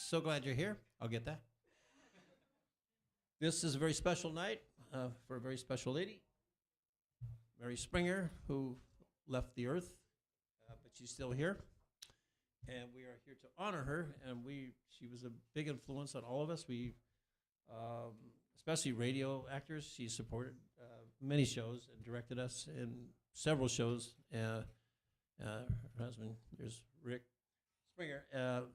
so glad you're here. I'll get that. This is a very special night for a very special lady, Mary Springer, who left the earth, but she's still here. And we are here to honor her, and she was a big influence on all of us. We, especially radio actors, she supported many shows and directed us in several shows. Her husband, there's Rick Springer.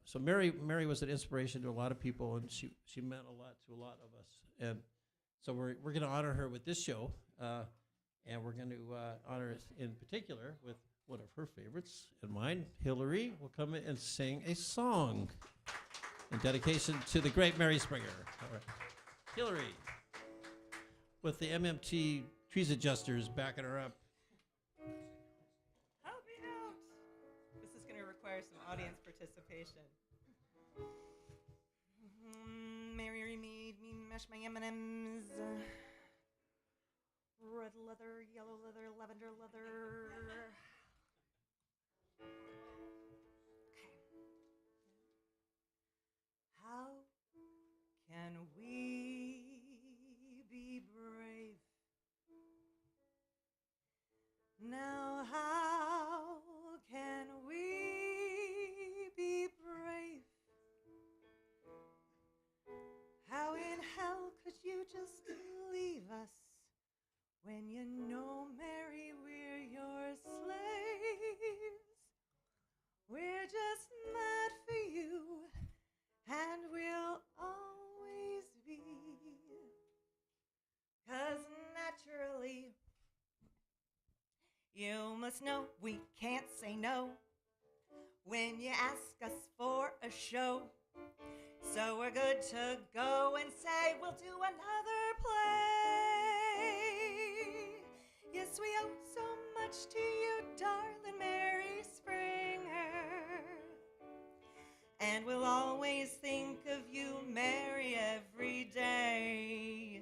So Mary was an inspiration to a lot of people, and she meant a lot to a lot of us. And so we're going to honor her with this show, and we're going to honor her in particular with one of her favorites and mine. Hillary will come in and sing a song in dedication to the great Mary Springer. All right. Hillary, with the MMT trees adjusters backing her up. Help me out. This is going to require some audience participation. Mary made me mash my M&Ms. Red leather, yellow leather, lavender leather. How can we be brave? Now how can we be brave? How in hell could you just leave us when you know, Mary, we're your slaves? We're just mad for you, and we'll always be. 'Cause naturally, you must know we can't say no when you ask us for a show. So we're good to go and say we'll do another play. Yes, we owe so much to you, darling Mary Springer. And we'll always think of you, Mary, every day.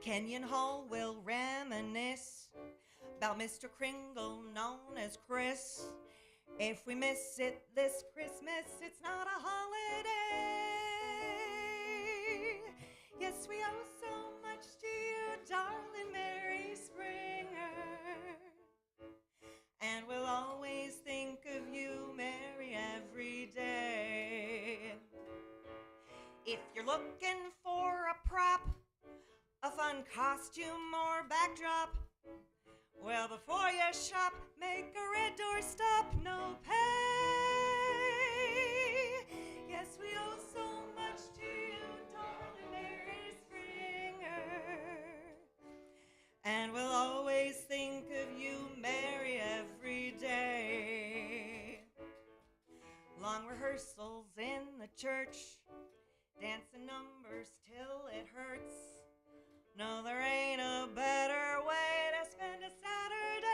Kenyon Hall will reminisce about Mr. Kringle, known as Chris. If we miss it this Christmas, it's not a holiday. Yes, we owe so much to you, darling Mary Springer. And we'll always think of you, Mary, every day. If you're looking for a prop, a fun costume or backdrop, well, before you shop, make a red door stop, no pay. Yes, we owe so much to you, darling Mary Springer. And we'll always think of you, Mary, every day. Long rehearsals in the church, dancing numbers till it hurts. No, there ain't a better way to spend a Saturday.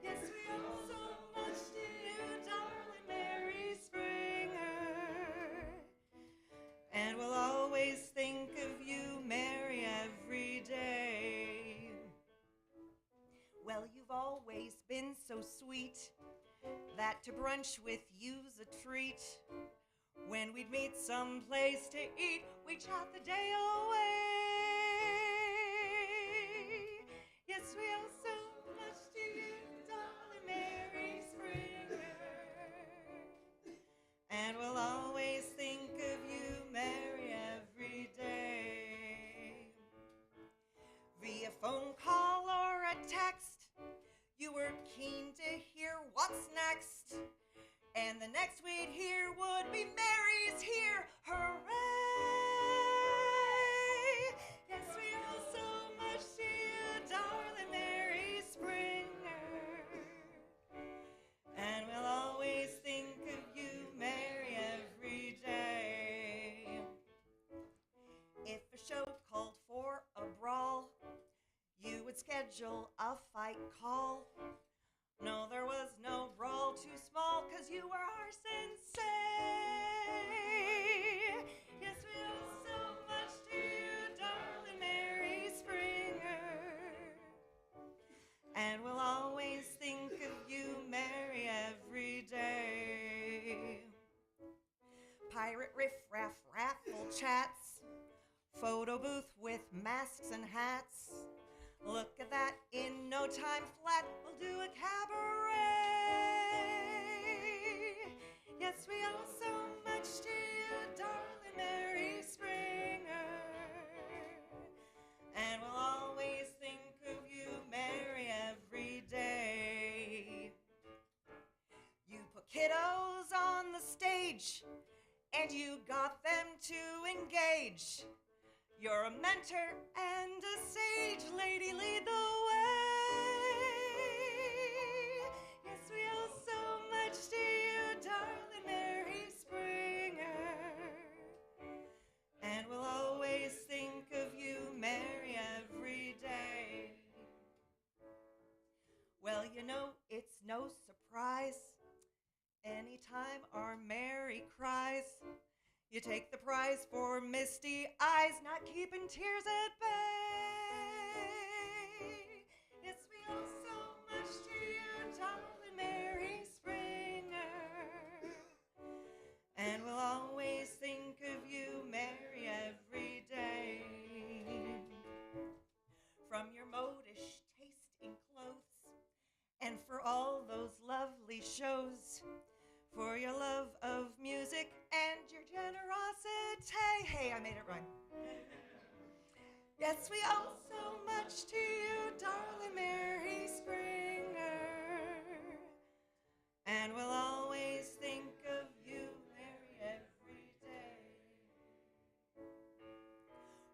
Yes, we owe so much to you, darling Mary Springer. And we'll always think of you, Mary, every day. Well, you've always been so sweet that to brunch with you's a treat. When we'd meet someplace to eat, we'd chat the day away. Yes, we owe so much to you, darling Mary Springer. And we'll always think of you, Mary, every day. Via phone call or a text, you were keen to hear what's next. And the next we'd hear would be Mary's here, hooray! Yes, we owe so much to you, darling Mary Springer. And we'll always think of you, Mary, every day. If a show called for a brawl, you would schedule a fight call. No, there was no brawl too small, 'cause you were our sensei. Yes, we owe so much to you, darling Mary Springer. And we'll always think of you, Mary, every day. pirate riff-raff raffle chats, photo booth with masks and hats. Look at that, in no time flat, we'll do a cabaret. Yes, we owe so much to you, darling Mary Springer. And we'll always think of you, Mary, every day. You put kiddos on the stage, and you got them to engage. You're a mentor and a sage, lady, lead the way. Yes, we owe so much to you, darling Mary Springer. And we'll always think of you, Mary, every day. Well, you know, it's no surprise. Anytime our Mary cries, you take the prize for misty eyes, not keeping tears at bay. Yes, we owe so much to you, darling Mary Springer. And we'll always think of you, Mary, every day. From your modish taste in clothes, and for all those lovely shows, for your love of music and your generosity. Hey, I made it rhyme. Yes, we owe so much to you, darling Mary Springer. And we'll always think of you, Mary, every day.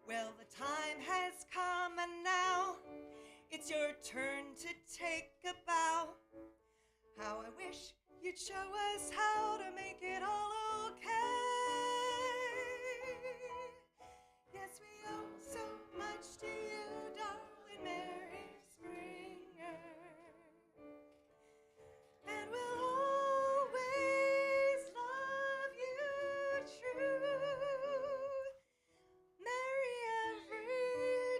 Well, the time has come, and now it's your turn to take a bow. How I wish you'd show us how to make it all okay. Yes, we owe so much to you, darling Mary Springer. And we'll always love you true, Mary, every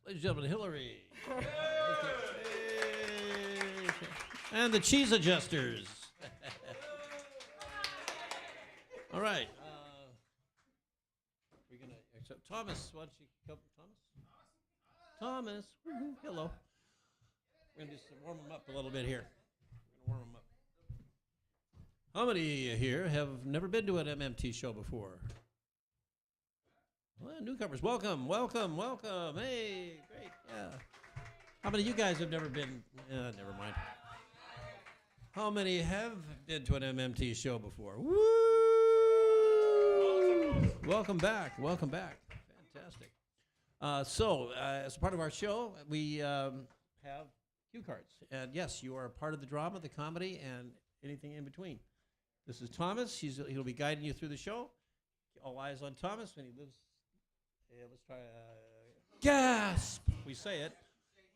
Ladies and gentlemen, Hillary. And the cheese adjusters. All right. We're going to accept Thomas. Why don't you come, Thomas? Thomas. Woo-hoo. Hello. We're going to just warm him up a little bit here. We're going to warm him up. How many here have never been to an MMT show before? Well, newcomers, welcome. Hey, great, yeah. How many of you guys have never been? Never mind. How many have been to an MMT show before? Woo! Welcome back. Fantastic. As part of our show, we have cue cards. And yes, you are a part of the drama, the comedy, and anything in between. This is Thomas. He'll be guiding you through the show. All eyes on Thomas when he lives. Yeah, let's try gasp. We say it.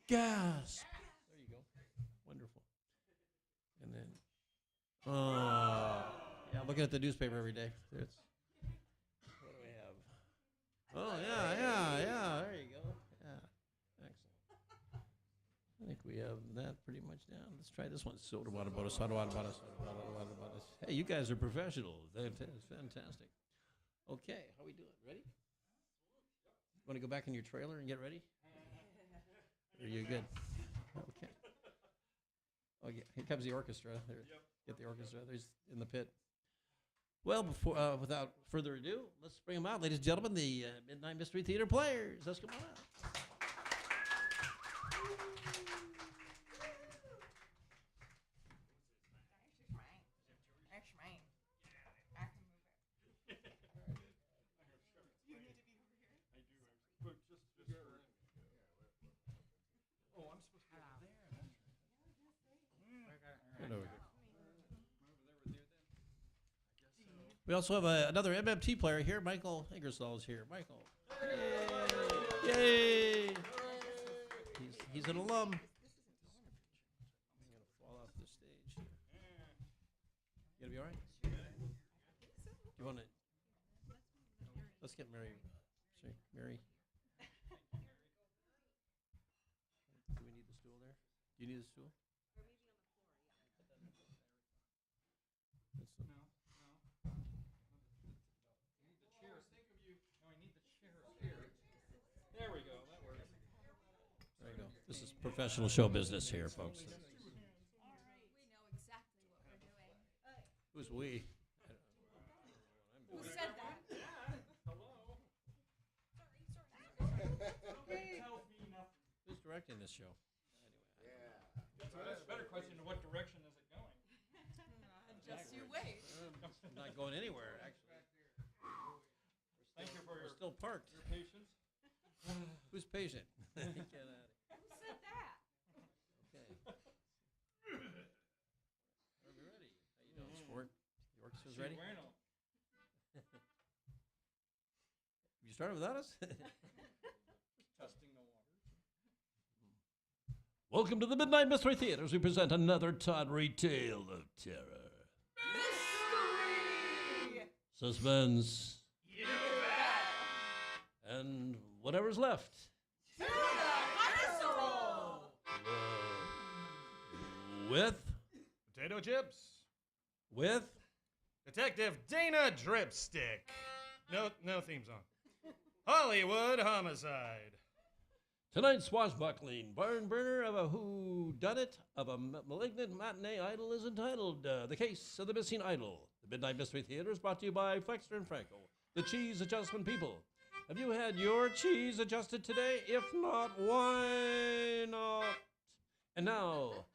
Gasp. There you go. Wonderful. And then, yeah, looking at the newspaper every day. What do we have? Oh, yeah. There you go. Yeah, excellent. I think we have that pretty much down. Let's try this one. Soda water about us. Hey, you guys are professionals. That's fantastic. Okay, how we doing? Ready? Want to go back in your trailer and get ready? Are you good? Okay. Oh, yeah. Here comes the orchestra. There, get the orchestra. There's in the pit. Well, without further ado, let's bring them out, ladies and gentlemen. The Midnight Mystery Theater Players. Let's come on out. We also have another MMT player here. Michael Ingersoll is here. Michael. Yay! He's an alum. I'm going to fall off the stage here. You going to be all right? Do you want to? Let's get Mary. Sorry, Mary. Do we need the stool there? Do you need the stool? That's the- There we go. That works. There you go. This is professional show business here, folks. We know exactly what we're doing. Who's we? Who said that? Who's directing this show? That's a better question. What direction is it going? Just you wait. I'm not going anywhere, actually. Thank you for We're your still parked. patience. Who's patient? Get out of here. Who said that? Okay. Are we ready? How you doing, sport? The orchestra's ready? Bueno. You started without us? Testing the waters. Welcome to the Midnight Mystery Theater as we present another tawdry tale of terror, Mystery! suspense, and whatever's left. To the casserole! With Potato chips. With Detective Dana Dripstick. No theme song. Hollywood homicide. tonight's swashbuckling barn burner of a whodunit of a malignant matinee idol is entitled The Case of the Missing Idol. The Midnight Mystery Theater is brought to you by Flexter and Franco, the cheese adjustment people. Have you had your cheese adjusted today? If not, why not? And now,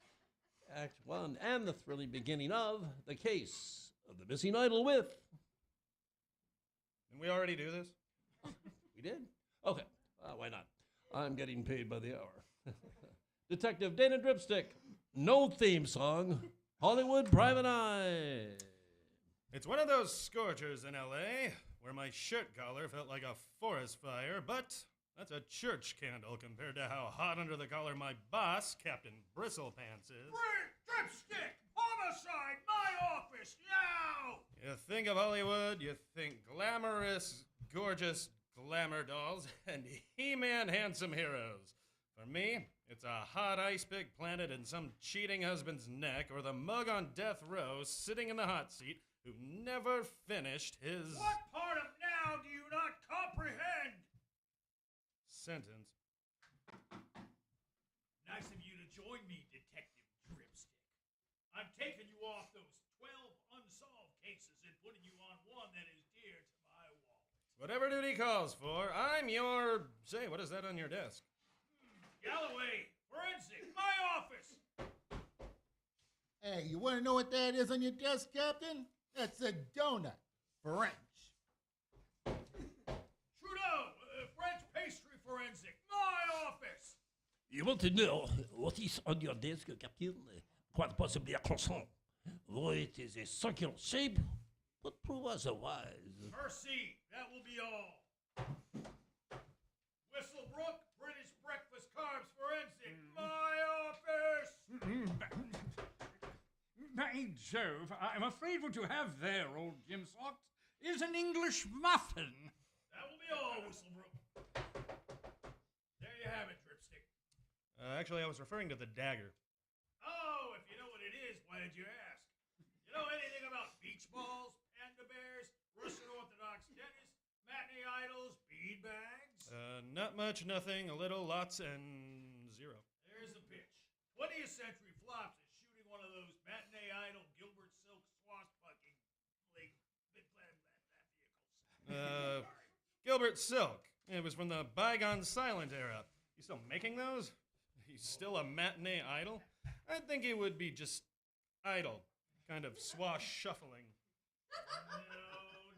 Act 1 and the thrilling beginning of The Case of the Missing Idol with... Didn't we already do this? We did? Okay, why not? I'm getting paid by the hour. Detective Dana Dripstick, no theme song, Hollywood Private Eye. It's one of those scorchers in L.A. where my shirt collar felt like a forest fire, but that's a church candle compared to how hot under the collar my boss, Captain Bristlepants, is. Dripstick! Homicide! My office! Yow! You think of Hollywood, you think glamorous, gorgeous glamour dolls and He-Man handsome heroes. For me, it's a hot ice pick planted in some cheating husband's neck or the mug on death row sitting in the hot seat who never finished his What part of now do you not comprehend? sentence. Nice of you to join me, Detective Dripstick. I'm taking you off those 12 unsolved cases and putting you on one that is dear to my wallet. Whatever duty calls for, I'm your... Say, what is that on your desk? Galloway, forensic, my office! Hey, you want to know what that is on your desk, Captain? That's a donut. French. Trudeau, French pastry forensic, my office! You want to know what is on your desk, Captain? Quite possibly a croissant. Though it is a circular shape, but prove otherwise. Mercy, that will be all. Whistlebrook, British breakfast carbs forensic, my office! By Jove, I'm afraid what you have there, old Jim Socks, is an English muffin. That will be all, Whistlebrook. There you have it, Dripstick. Actually, I was referring to the dagger. Oh, if you know what it is, why did you ask? You know anything about beach balls, panda bears, Russian Orthodox tennis, matinee idols, bead bags? Not much, nothing, a little, lots, and zero. There's the pitch. 20th Century Flops is shooting one of those matinee idol Gilbert Silk swashbucking vehicles. Gilbert Silk. It was from the bygone silent era. He's still making those? He's still a matinee idol? I think he would be just idle, kind of swash shuffling.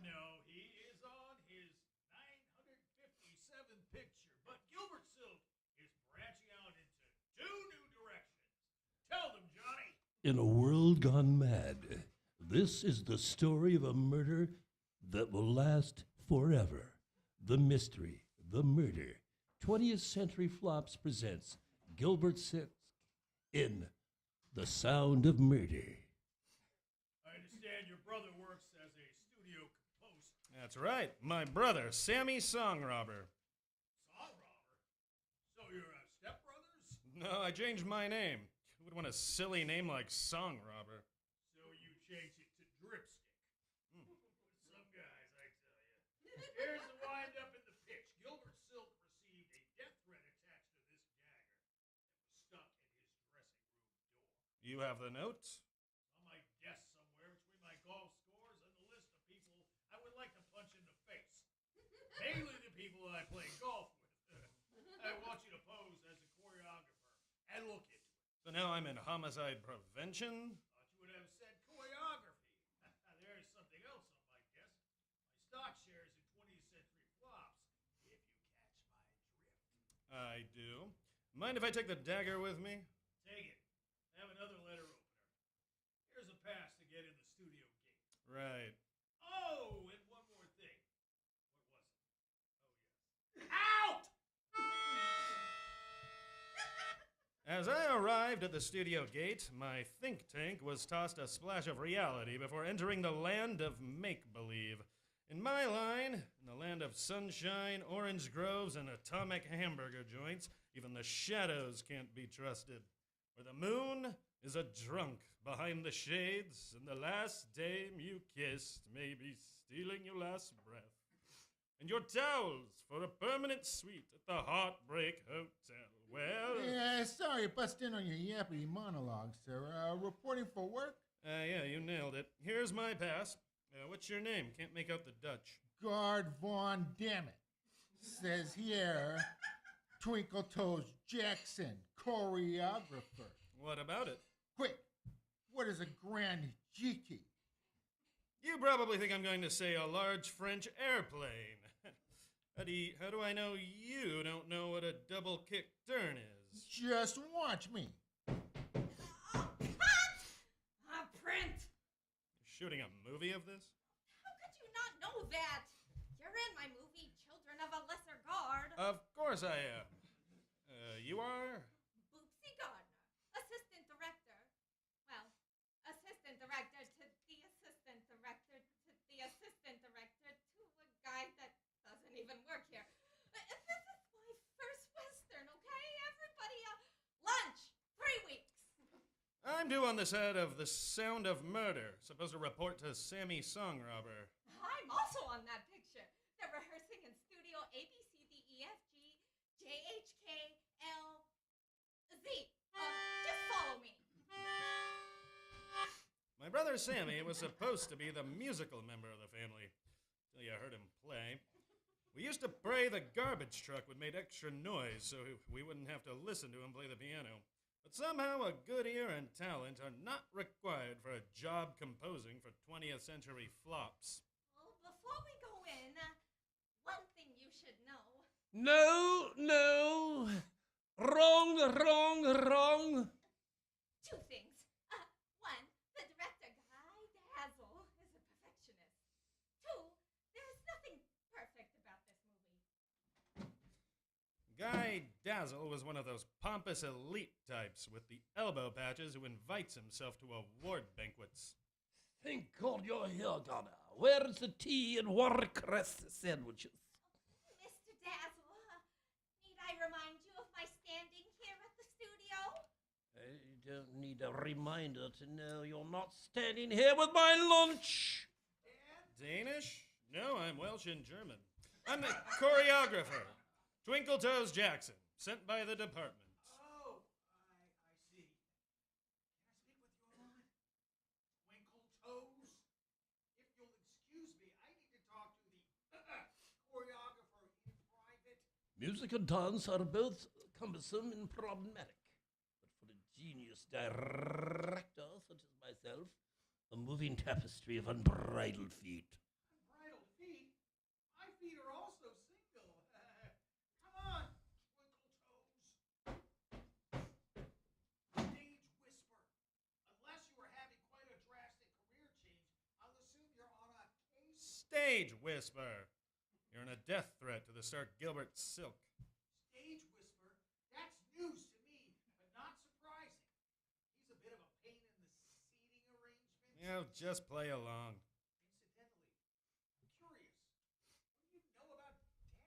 No, he is on his 957th picture, but Gilbert Silk is branching out into 2 new directions. Tell them, Johnny. In a world gone mad, this is the story of a murder that will last forever. The mystery, the murder. 20th Century Flops presents Gilbert Silk in The Sound of Murder. I understand your brother works as a studio composer. That's right, my brother, Sammy Songrobber. Song robber? So you're stepbrothers? No, I changed my name. Who would want a silly name like Songrobber? So you changed it to Dripstick. Some guys, I tell you. Here's the wind up in the pitch. Gilbert Silk received a death threat attached to this dagger that was stuck in his dressing room door. You have the notes? On my desk somewhere between my golf scores and the list of people I would like to punch in the face. Mainly the people I play golf with. I want you to pose as a choreographer and look into it. So now I'm in homicide prevention? Thought you would have said choreography. There's something else on my desk. My stock shares in 20th Century Flops, if you catch my drift. I do. Mind if I take the dagger with me? Take it. I have another letter opener. Here's a pass to get in the studio gate. Right. Oh, and one more thing. What was it? Oh, yes. Out! As I arrived at the studio gate, my think tank was tossed a splash of reality before entering the land of make-believe. In my line, in the land of sunshine, orange groves, and atomic hamburger joints, even the shadows can't be trusted. Where the moon is a drunk behind the shades, and the last dame you kissed may be stealing your last breath. And your towels for a permanent suite at the Heartbreak Hotel. Well... Yeah, sorry, bust in on your yappy monologue, sir. Reporting for work? Yeah, you nailed it. Here's my pass. What's your name? Can't make out the Dutch. Guard Von Dammit. Says here, Twinkle Toes Jackson, choreographer. What about it? Quick, what is a grand jiki? You probably think I'm going to say a large French airplane. How do I know you don't know what a double kick turn is? Just watch me. Oh, cut! Print! You're shooting a movie of this? How could you not know that? You're in my movie, Children of a Lesser Guard. Of course I am. You are? Boopsy Gardner, assistant director. Well, assistant director to the assistant director to the assistant director to a guy that doesn't even work here. This is my first Western, okay? Everybody, lunch! 3 weeks! I'm due on the set of The Sound of Murder, supposed to report to Sammy Songrobber. I'm also on that picture. They're rehearsing in studio ABCDEFGJHKLZ. Just follow me. My brother Sammy was supposed to be the musical member of the family, till you heard him play. We used to pray the garbage truck would make extra noise so we wouldn't have to listen to him play the piano. But somehow a good ear and talent are not required for a job composing for 20th century flops. Well, before we go in, one thing you should know. No. Wrong. 2 things. One, the director, Guy Dazzle, is a perfectionist. 2, there's nothing perfect about this movie. Guy Dazzle was one of those pompous elite types with the elbow patches who invites himself to award banquets. Thank God you're here, Ghana. Where's the tea and watercress sandwiches? Mr. Dazzle, need I remind you of my standing here at the studio? I don't need a reminder to know you're not standing here with my lunch. Danish? No, I'm Welsh and German. I'm the choreographer, Twinkle Toes Jackson, sent by the department. Oh, I see. Can I speak with you a moment? Twinkle Toes? If you'll excuse me, I need to talk to the choreographer in private. Music and dance are both cumbersome and problematic. But for a genius director such as myself, a moving tapestry of unbridled feet. Unbridled feet? My feet are also single. Come on, Twinkle Toes. Stage whisper. Unless you are having quite a drastic career change, I'll assume you're on a case. Stage whisper. You're in a death threat to the star Gilbert Silk. Stage whisper? That's news to me. Yeah, just play along. Incidentally, I'm curious. What do you know about dancing?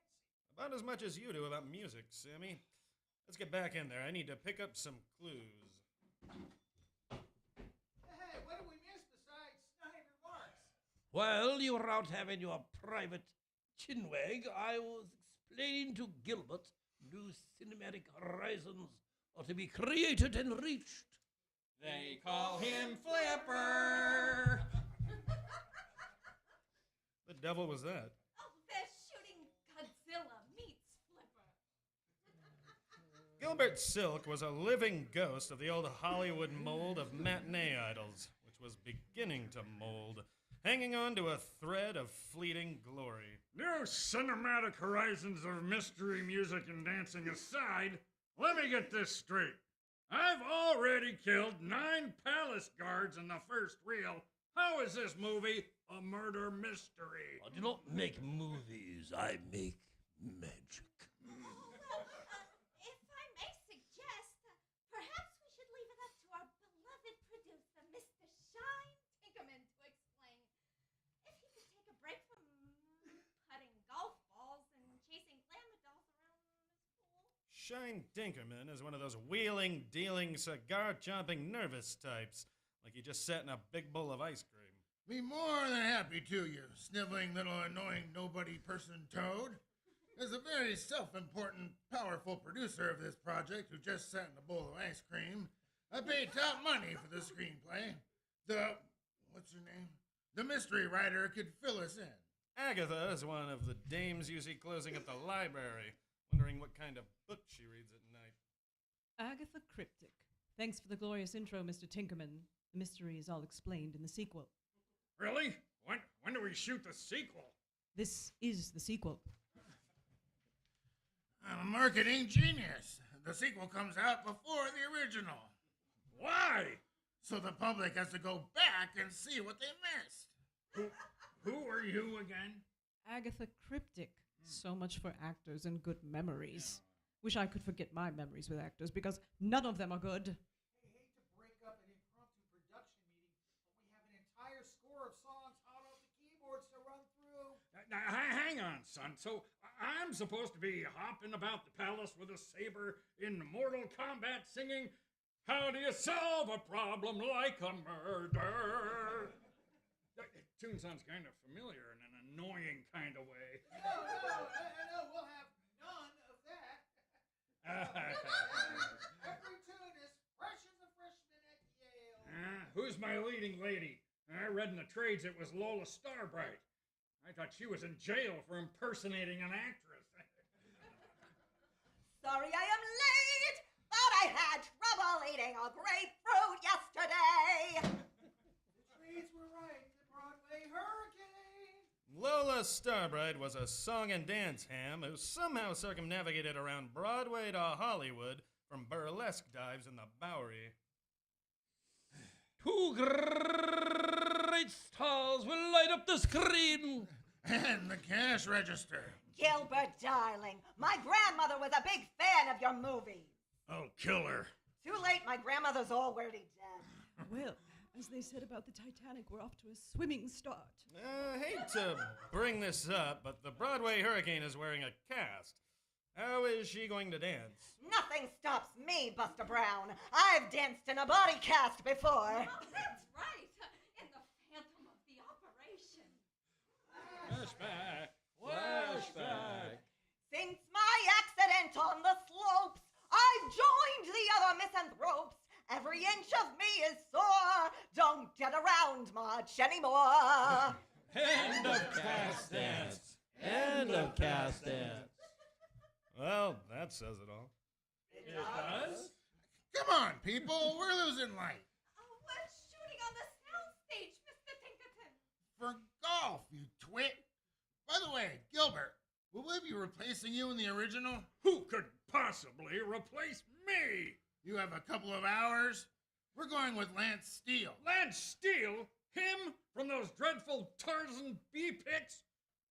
About as much as you do about music, Sammy. Let's get back in there. I need to pick up some clues. Hey, what did we miss besides snide remarks? While you were out having your private chinwag, I was explaining to Gilbert new cinematic horizons are to be created and reached. They call him Flipper. The devil was that? Oh, they're shooting Godzilla meets Flipper. Gilbert Silk was a living ghost of the old Hollywood mold of matinee idols, which was beginning to mold, hanging on to a thread of fleeting glory. New cinematic horizons of mystery, music, and dancing aside, let me get this straight. I've already killed 9 palace guards in the first reel. How is this movie a murder mystery? I do not make movies, I make magic. Well, if I may suggest, perhaps we should leave it up to our beloved producer, Mr. Shine Tinkerman, to explain. If he could take a break from putting golf balls and chasing glamour dolls around his pool. Shine Dinkerman is one of those wheeling, dealing, cigar-chomping nervous types, like he just sat in a big bowl of ice cream. Be more than happy to, you sniveling little annoying nobody person toad. As a very self-important, powerful producer of this project who just sat in a bowl of ice cream, I paid top money for the screenplay. What's her name? The mystery writer could fill us in. Agatha is one of the dames you see closing at the library, wondering what kind of book she reads at night. Agatha Cryptic. Thanks for the glorious intro, Mr. Tinkerman. The mystery is all explained in the sequel. Really? When do we shoot the sequel? This is the sequel. I'm a marketing genius. The sequel comes out before the original, Why? so the public has to go back and see what they missed. Who are you again? Agatha Cryptic. So much for actors and good memories. Wish I could forget my memories with actors because none of them are good. Hey, hate to break up an impromptu production meeting, but we have an entire score of songs hot off the keyboards to run through. Now, hang on, son. So I'm supposed to be hopping about the palace with a saber in Mortal Kombat singing, "How do you solve a problem like a murder?" That tune sounds kind of familiar in an annoying kind of way. No, we'll have none of that. Every tune is fresh as a freshman at Yale. Who's my leading lady? I read in the trades it was Lola Starbright. I thought she was in jail for impersonating an actress. Sorry I am late, but I had trouble eating a grapefruit yesterday. The trades were right. The Broadway hurricane. Lola Starbright was a song and dance ham who somehow circumnavigated around Broadway to Hollywood from burlesque dives in the Bowery. 2 great stars will light up the screen. And the cash register. Gilbert, darling, my grandmother was a big fan of your movies. I'll kill her. Too late, my grandmother's already dead. Well, as they said about the Titanic, we're off to a swimming start. I hate to bring this up, but the Broadway Hurricane is wearing a cast. How is she going to dance? Nothing stops me, Buster Brown. I've danced in a body cast before. Oh, that's right. In the Phantom of the Operation. Flashback. Flashback. Since my accident on the slopes, I've joined the other misanthropes. Every inch of me is sore. Don't get around much anymore. End of cast dance. End of cast dance. Well, that says it all. It does? Come on, people, we're losing light. Oh, we're shooting on the soundstage, Mr. Tinkerton. For golf, you twit. By the way, Gilbert, will we be replacing you in the original? Who could possibly replace me? You have a couple of hours. We're going with Lance Steele. Lance Steele? Him? From those dreadful Tarzan B-pics?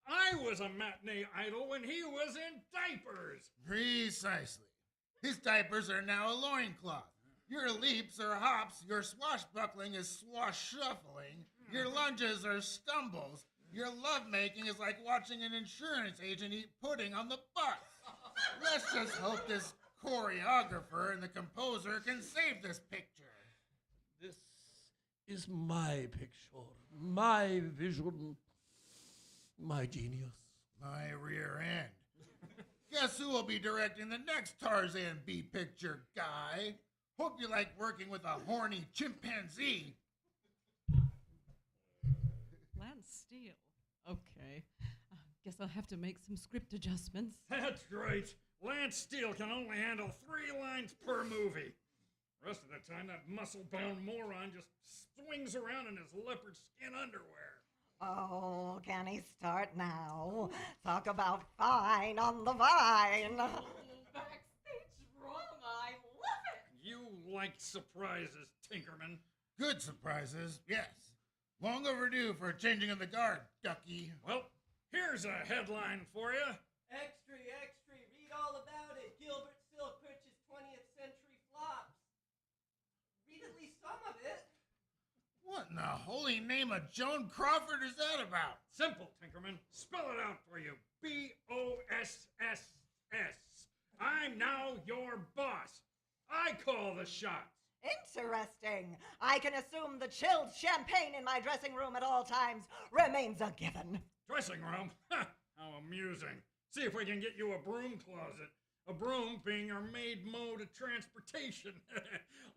I was a matinee idol when he was in diapers. Precisely. His diapers are now a loincloth. Your leaps are hops, your swashbuckling is swash-shuffling, your lunges are stumbles, your lovemaking is like watching an insurance agent eat pudding on the bus. Let's just hope this choreographer and the composer can save this picture. This is my picture, my vision, my genius. My rear end. Guess who will be directing the next Tarzan B picture, guy? Hope you like working with a horny chimpanzee. Lance Steele. Okay. Guess I'll have to make some script adjustments. That's right. Lance Steele can only handle 3 lines per movie. Rest of the time, that muscle-bound moron just swings around in his leopard skin underwear. Oh, can he start now? Talk about fine on the vine. Backstage drama, I love it. You like surprises, Tinkerman. Good surprises, yes. Long overdue for a changing of the guard, Ducky. Well, here's a headline for you. Extra, extra, read all about it. Gilbert Silkrich's 20th century flops. Read at least some of it. What in the holy name of Joan Crawford is that about? Simple, Tinkerman. Spell it out for you. BOSSS. I'm now your boss. I call the shots. Interesting. I can assume the chilled champagne in my dressing room at all times remains a given. Dressing room? Ha! How amusing. See if we can get you a broom closet. A broom being your maid mode of transportation.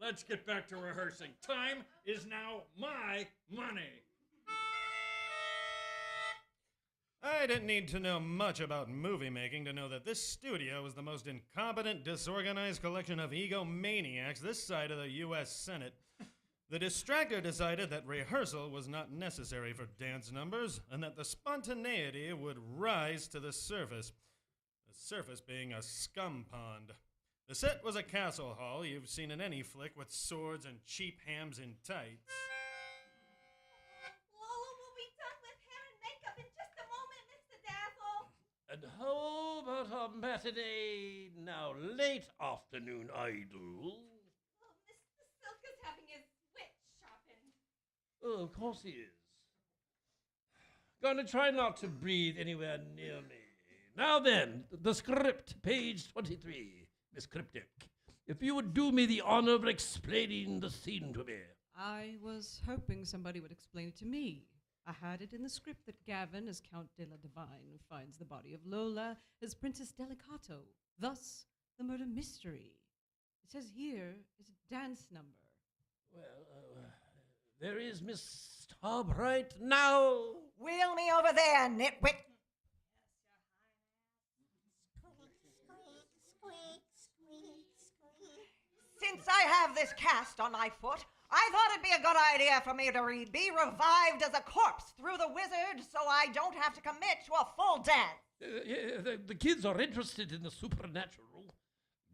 Let's get back to rehearsing. Time is now my money. I didn't need to know much about movie making to know that this studio was the most incompetent, disorganized collection of egomaniacs this side of the U.S. Senate. The distractor decided that rehearsal was not necessary for dance numbers and that the spontaneity would rise to the surface being a scum pond. The set was a castle hall you've seen in any flick with swords and cheap hams in tights. Lola will be done with hair and makeup in just a moment, Mr. Dazzle. And how about our matinee, now late afternoon idol? Well, Mr. Silk is having his wit sharpened. Oh, of course he is. Gonna try not to breathe anywhere near me. Now then, the script, page 23, Miss Cryptic. If you would do me the honor of explaining the scene to me. I was hoping somebody would explain it to me. I had it in the script that Gavin, as Count de la Divine, finds the body of Lola as Princess Delicato. Thus, the murder mystery. It says here it's a dance number. Well, there is Miss Starbright now. Wheel me over there, nitwit. Since I have this cast on my foot, I thought it'd be a good idea for me to be revived as a corpse through the wizard so I don't have to commit to a full dance. The kids are interested in the supernatural.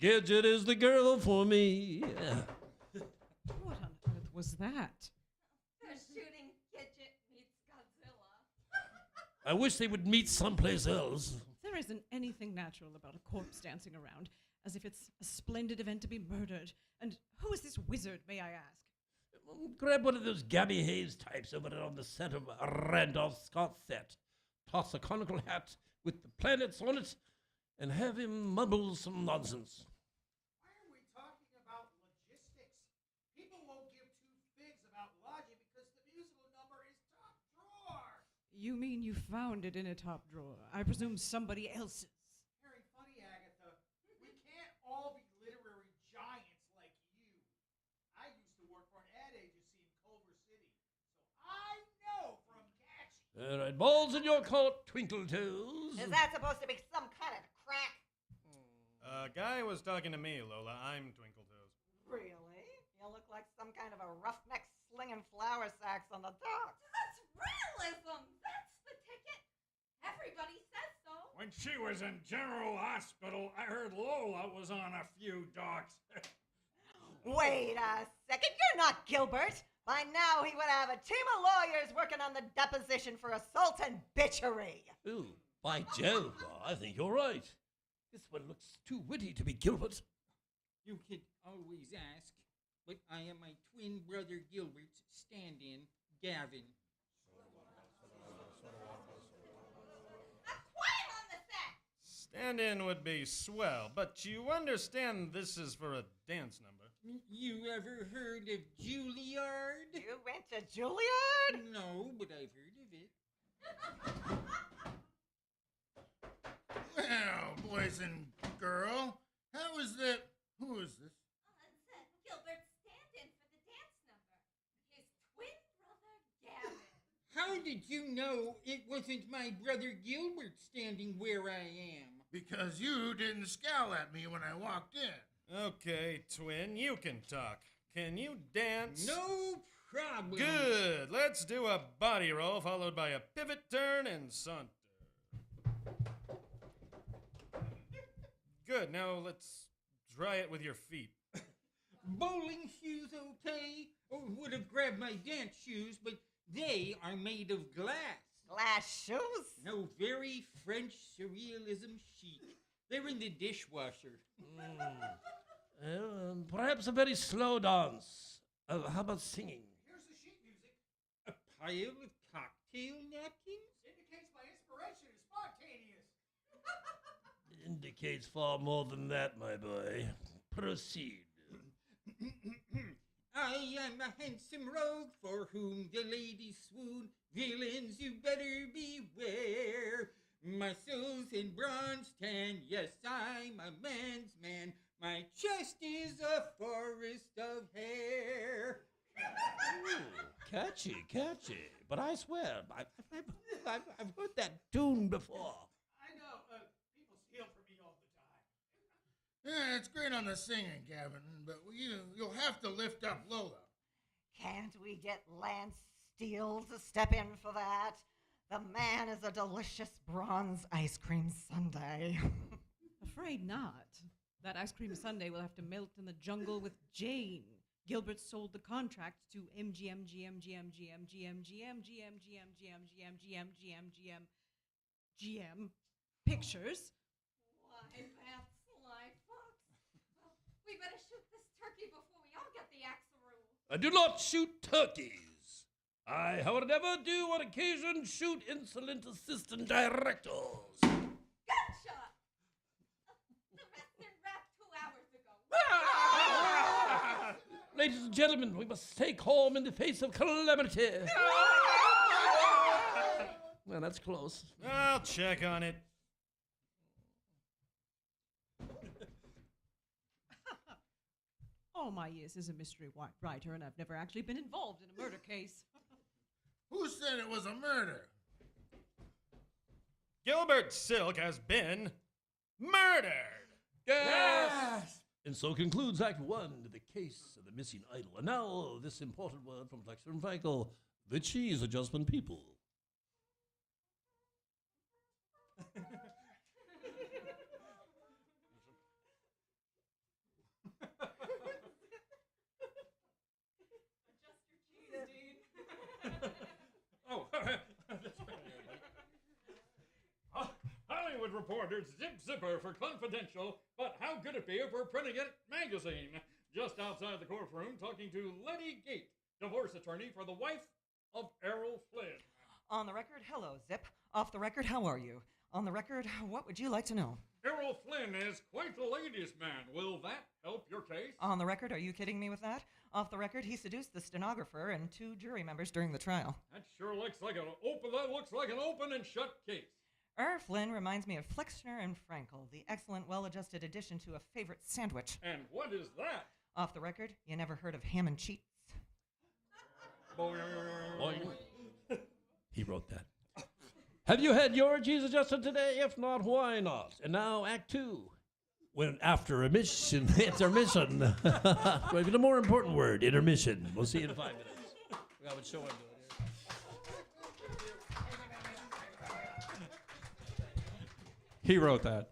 Gidget is the girl for me. What on earth was that? They're shooting Gidget meets Godzilla. I wish they would meet someplace else. There isn't anything natural about a corpse dancing around, as if it's a splendid event to be murdered. And who is this wizard, may I ask? Grab one of those Gabby Hayes types over there on the set of Randolph Scott's set. Toss a conical hat with the planets on it and have him mumble some nonsense. Why are we talking about logistics? People won't give two figs about logic because the musical number is top drawer. You mean you found it in a top drawer? I presume somebody else's. Very funny, Agatha. We can't all be literary giants like you. I used to work for an ad agency in Culver City, so I know from catching. All right, balls in your court, Twinkle Toes. Is that supposed to be some kind of crack? Guy was talking to me, Lola. I'm Twinkletoes. Really? You look like some kind of a roughneck slinging flour sacks on the docks. That's realism. That's the ticket. Everybody says so. When she was in General Hospital, I heard Lola was on a few docks. Wait a second, you're not Gilbert. By now he would have a team of lawyers working on the deposition for assault and bitchery. Ooh, by Jove, I think you're right. This one looks too witty to be Gilbert. You could always ask. but I am my twin brother Gilbert's stand-in, Gavin. Quiet on the set! Stand in would be swell, but you understand this is for a dance number. You ever heard of Juilliard? You went to Juilliard? No, but I've heard of it. Well, boys and girl, how is that? Who is this? It's Gilbert's stand-in for the dance number. His twin brother, Gavin. How did you know it wasn't my brother Gilbert standing where I am? Because you didn't scowl at me when I walked in. Okay, twin, you can talk. Can you dance? No problem. Good. Let's do a body roll followed by a pivot turn and saunter. Good. Now let's try it with your feet. Bowling shoes okay? Or would have grabbed my dance shoes, but they are made of glass. Glass shoes? No, very French surrealism chic. They're in the dishwasher. Perhaps a very slow dance. How about singing? Here's the sheet music. A pile of cocktail napkins? Indicates my inspiration is spontaneous. Indicates far more than that, my boy. Proceed. I am a handsome rogue for whom the ladies swoon. Villains, you better beware. My soul's in bronze tan, yes, I'm a man's man. My chest is a forest of hair. Catchy. But I swear, I've heard that tune before. I know. People steal from me all the time. Yeah, it's great on the singing, Gavin, but you'll have to lift up Lola. Can't we get Lance Steele to step in for that? The man is a delicious bronze ice cream sundae. Afraid not. That ice cream sundae will have to melt in the jungle with Jane. Gilbert sold the contract to GM Pictures. Why, that sly fox. Well, we better shoot this turkey before we all get the axle. I do not shoot turkeys. I, however, do on occasion shoot insolent assistant directors. Gunshot! The rest in rap 2 hours ago. Ladies and gentlemen, we must take home in the face of calamity. Well, that's close. I'll check on it. All my years as a mystery writer, and I've never actually been involved in a murder case. Who said it was a murder? Gilbert Silk has been murdered. Yes! And so concludes Act 1 to the case of the missing idol. And now, this important word from Flexer and Frankel, the cheese adjustment people. Oh, Hollywood Reporter's Zip Zipper for Confidential, but how could it be if we're printing it magazine? Just outside the courtroom, talking to Letty Gate, divorce attorney for the wife of Errol Flynn. On the record, hello, Zip. Off the record, how are you? On the record, what would you like to know? Errol Flynn is quite a ladies' man. Will that help your case? On the record, are you kidding me with that? Off the record, he seduced the stenographer and 2 jury members during the trial. That sure looks like an open and shut case. Flynn reminds me of Flexner and Frankel, the excellent, well-adjusted addition to a favorite sandwich. And what is that? Off the record, you never heard of ham and cheese? Boing. He wrote that. Have you had your cheese adjusted today? If not, why not? And now Act 2. When after intermission. Maybe the more important word, intermission. We'll see you in 5 minutes. We got a show I'm doing here. He wrote that.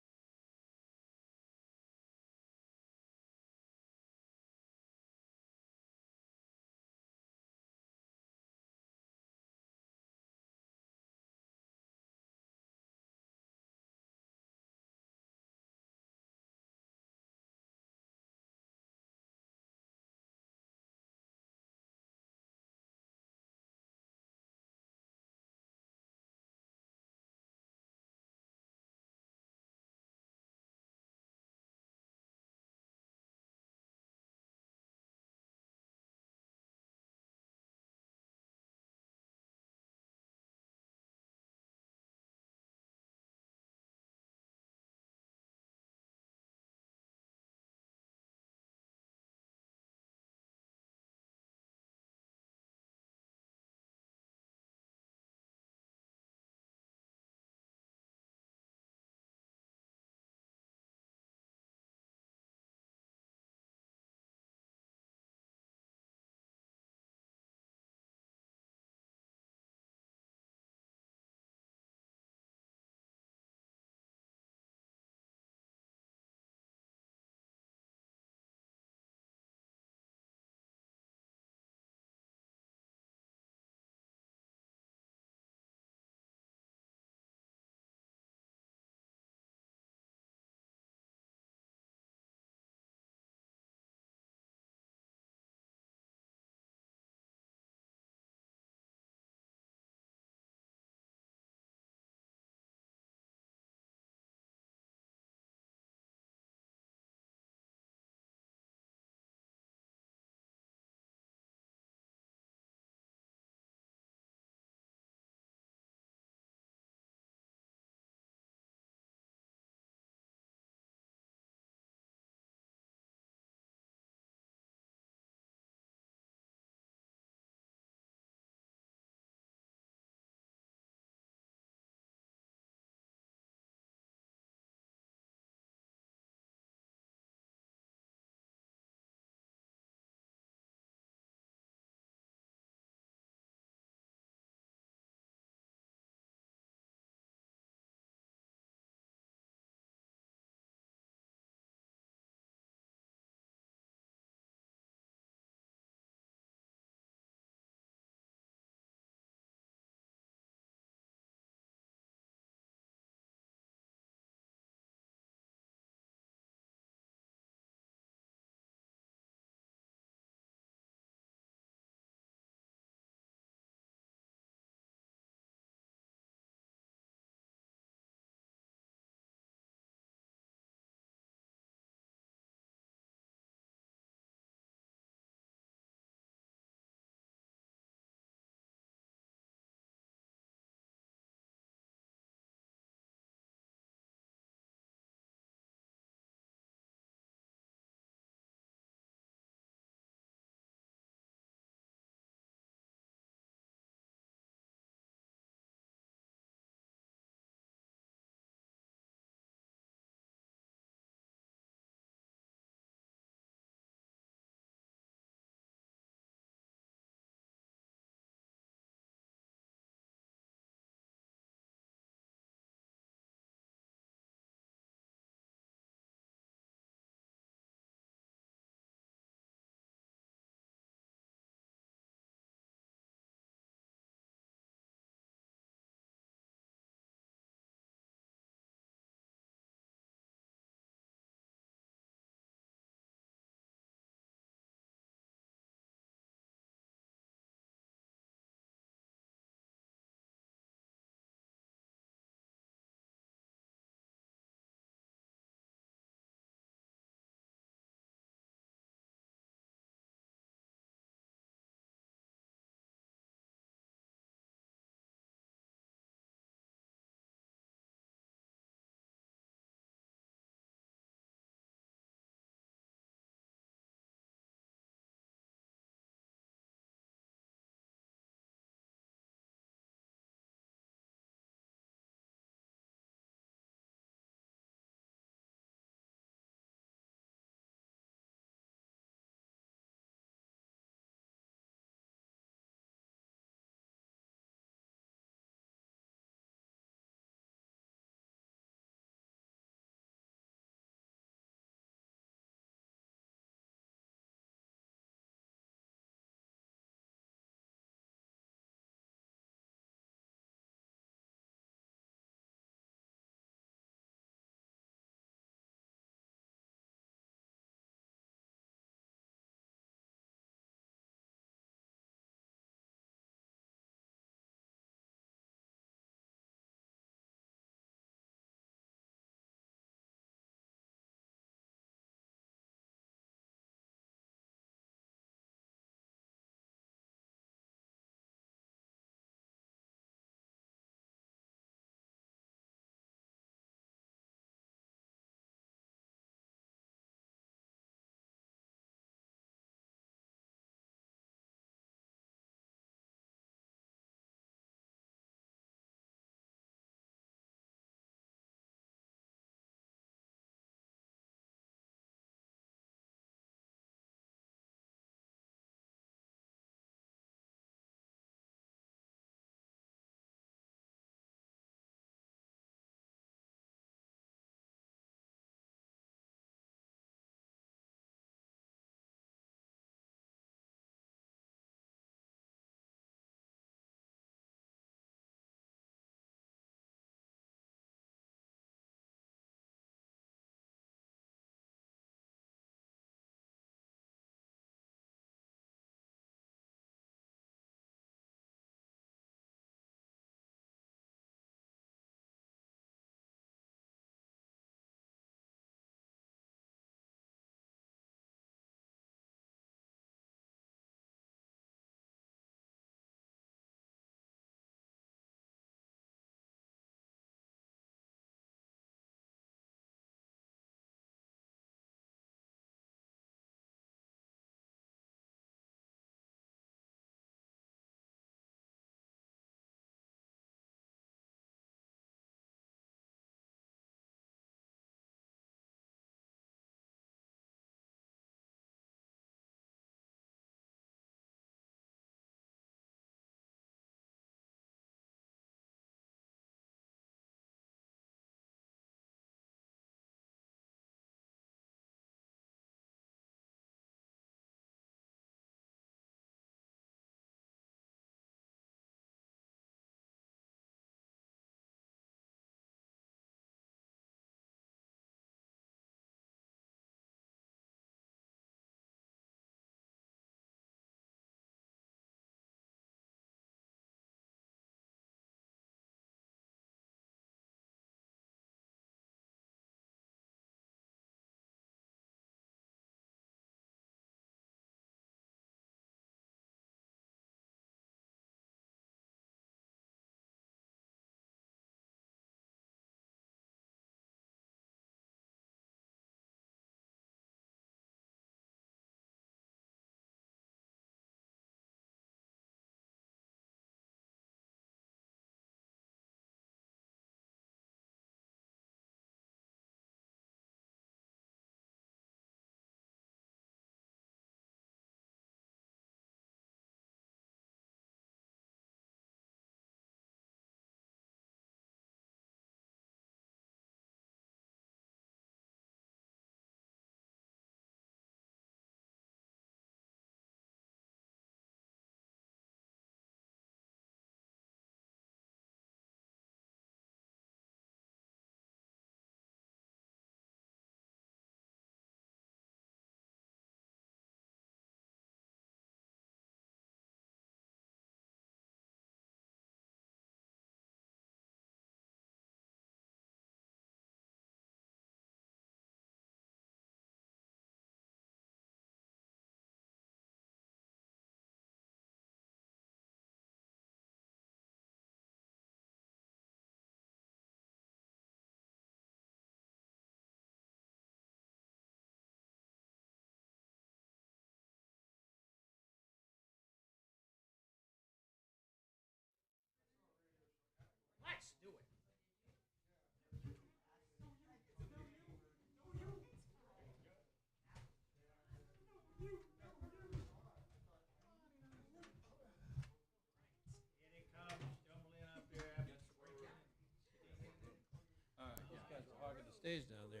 stage down there.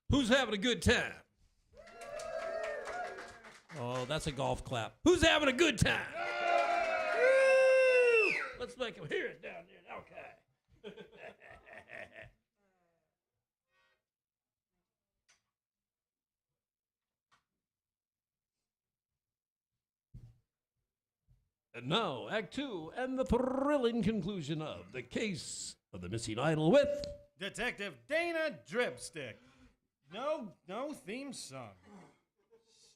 Who's having a good time? Oh, that's a golf clap. Who's having a good time? Woo! Let's make them hear it down there. Okay. And now, Act Two, and the thrilling conclusion of The Case of the Missing Idol with Detective Dana Dripstick. No theme song.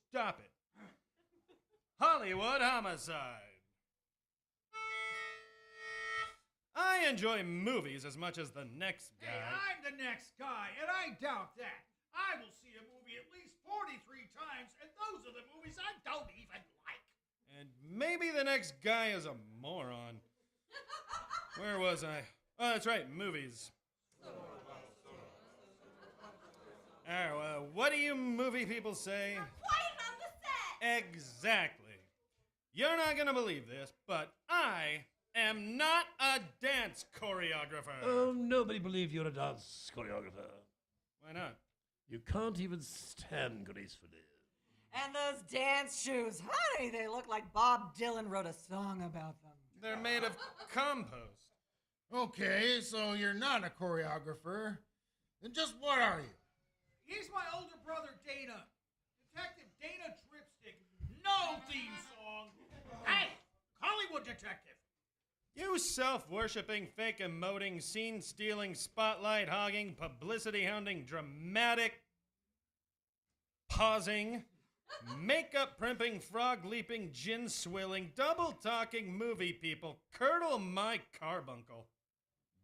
Stop it. Hollywood Homicide. I enjoy movies as much as the next guy. Hey, I'm the next guy, and I doubt that. I will see a movie at least 43 times, and those are the movies I don't even like. And maybe the next guy is a moron. Where was I? Oh, that's right, movies. What do you movie people say? Quiet on the set! Exactly. You're not gonna believe this, but I am not a dance choreographer. Oh, nobody believe you're a dance choreographer. Why not? You can't even stand gracefully. And those dance shoes, honey, they look like Bob Dylan wrote a song about them. They're made of compost. Okay, so you're not a choreographer. Then just what are you? He's my older brother, Dana. Detective Dana Dripstick. No theme song. Hey, Hollywood detective. You self-worshipping, fake emoting, scene-stealing, spotlight-hogging, publicity-hounding, dramatic, pausing, makeup-primping, frog-leaping, gin-swilling, double-talking movie people, curdle my carbuncle.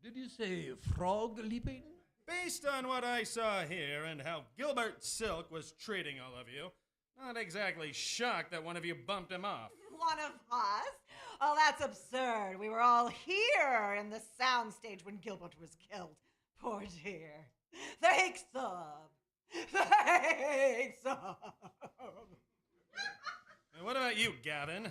Did you say frog leaping? Based on what I saw here and how Gilbert Silk was treating all of you, not exactly shocked that one of you bumped him off. One of us? Oh, that's absurd. We were all here in the soundstage when Gilbert was killed. Poor dear. Thanks, Sub. Thanks, Sub. And what about you, Gavin?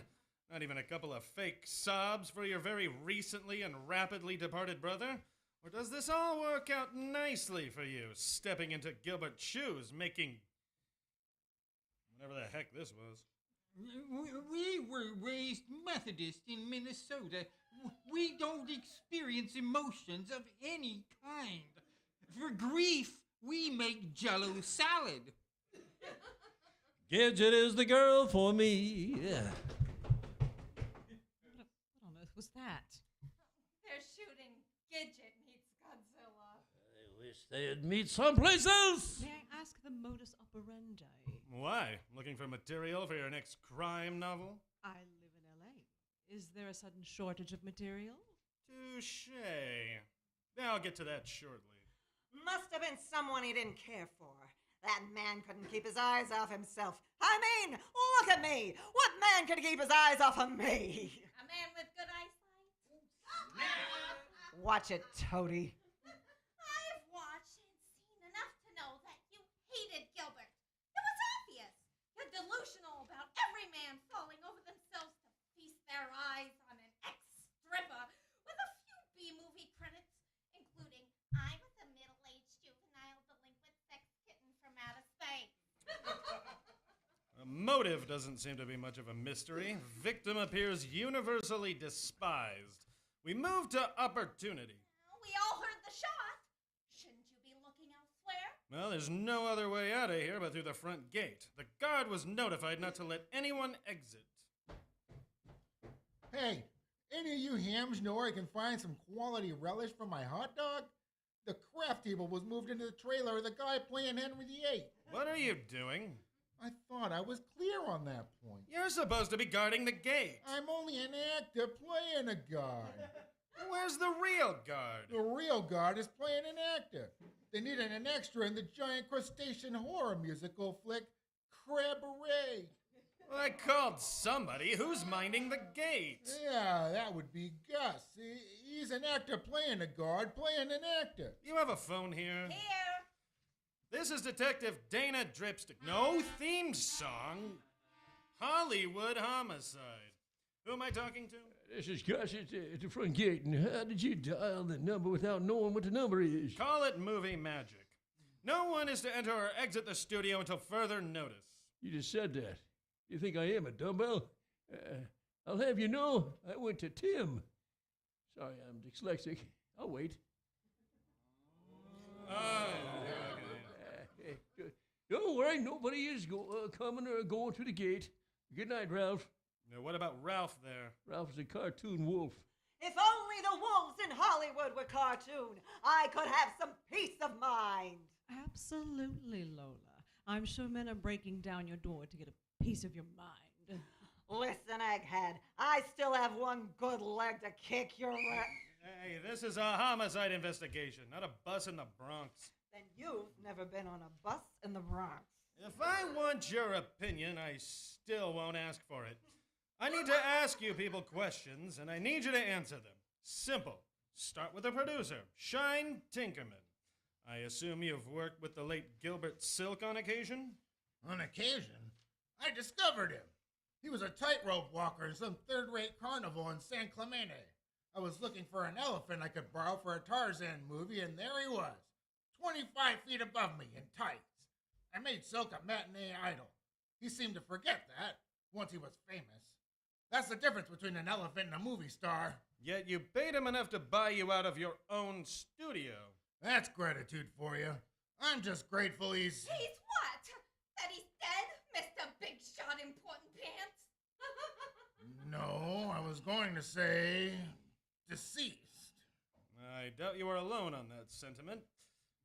Not even a couple of fake sobs for your very recently and rapidly departed brother? Or does this all work out nicely for you, stepping into Gilbert's shoes, making whatever the heck this was? We were raised Methodist in Minnesota. We don't experience emotions of any kind. For grief, we make Jell-O salad. Gidget is the girl for me. Yeah. What on earth was that? They're shooting Gidget meets Godzilla. I wish they'd meet someplace else. May I ask the modus operandi? Why? Looking for material for your next crime novel? I live in L.A. Is there a sudden shortage of material? Touché. I'll get to that shortly. Must have been someone he didn't care for. That man couldn't keep his eyes off himself. I mean, look at me. What man could keep his eyes off of me? A man with good eyesight? Watch it, Toady. I've watched and seen enough to know that you hated Gilbert. It was obvious. You're delusional about every man falling over themselves to feast their eyes on an ex-stripper with a few B-movie credits, including I was a middle-aged juvenile delinquent sex kitten from outer space. A motive doesn't seem to be much of a mystery. Victim appears universally despised. We move to opportunity. We all heard the shot. Shouldn't you be looking elsewhere? Well, there's no other way out of here but through the front gate. The guard was notified not to let anyone exit. Hey, any of you hams know where I can find some quality relish for my hot dog? The craft table was moved into the trailer of the guy playing Henry VIII. What are you doing? I thought I was clear on that point. You're supposed to be guarding the gate. I'm only an actor playing a guard. Where's the real guard? The real guard is playing an actor. They needed an extra in the giant crustacean horror musical flick, Cabaret. Well, I called somebody. Who's minding the gate? Yeah, that would be Gus. He's an actor playing a guard, playing an actor. You have a phone here? Here. This is Detective Dana Dripstick. No theme song. Hollywood Homicide. Who am I talking to? This is Gus at the front gate. And how did you dial the number without knowing what the number is? Call it movie magic. No one is to enter or exit the studio until further notice. You just said that. You think I am a dumbbell? I'll have you know, I went to Tim. Sorry, I'm dyslexic. I'll wait. Don't worry, nobody is coming or going to the gate. Good night, Ralph. Now, what about Ralph there? Ralph's a cartoon wolf. If only the wolves in Hollywood were cartoon, I could have some peace of mind. Absolutely, Lola. I'm sure men are breaking down your door to get a piece of your mind. Listen, Egghead, I still have one good leg to kick your Hey, this is a homicide investigation, not a bus in the Bronx. Then you've never been on a bus in the Bronx. If I want your opinion, I still won't ask for it. I need to ask you people questions, and I need you to answer them. Simple. Start with the producer, Shine Tinkerman. I assume you've worked with the late Gilbert Silk on occasion? On occasion, I discovered him. He was a tightrope walker in some third-rate carnival in San Clemente. I was looking for an elephant I could borrow for a Tarzan movie, and there he was, 25 feet above me in tights. I made Silk a matinee idol. He seemed to forget that, once he was famous. That's the difference between an elephant and a movie star. Yet you paid him enough to buy you out of your own studio. That's gratitude for you. I'm just grateful he's... He's what? That he's dead, Mr. Big Shot Important Pants? No, I was going to say... deceased. I doubt you are alone on that sentiment.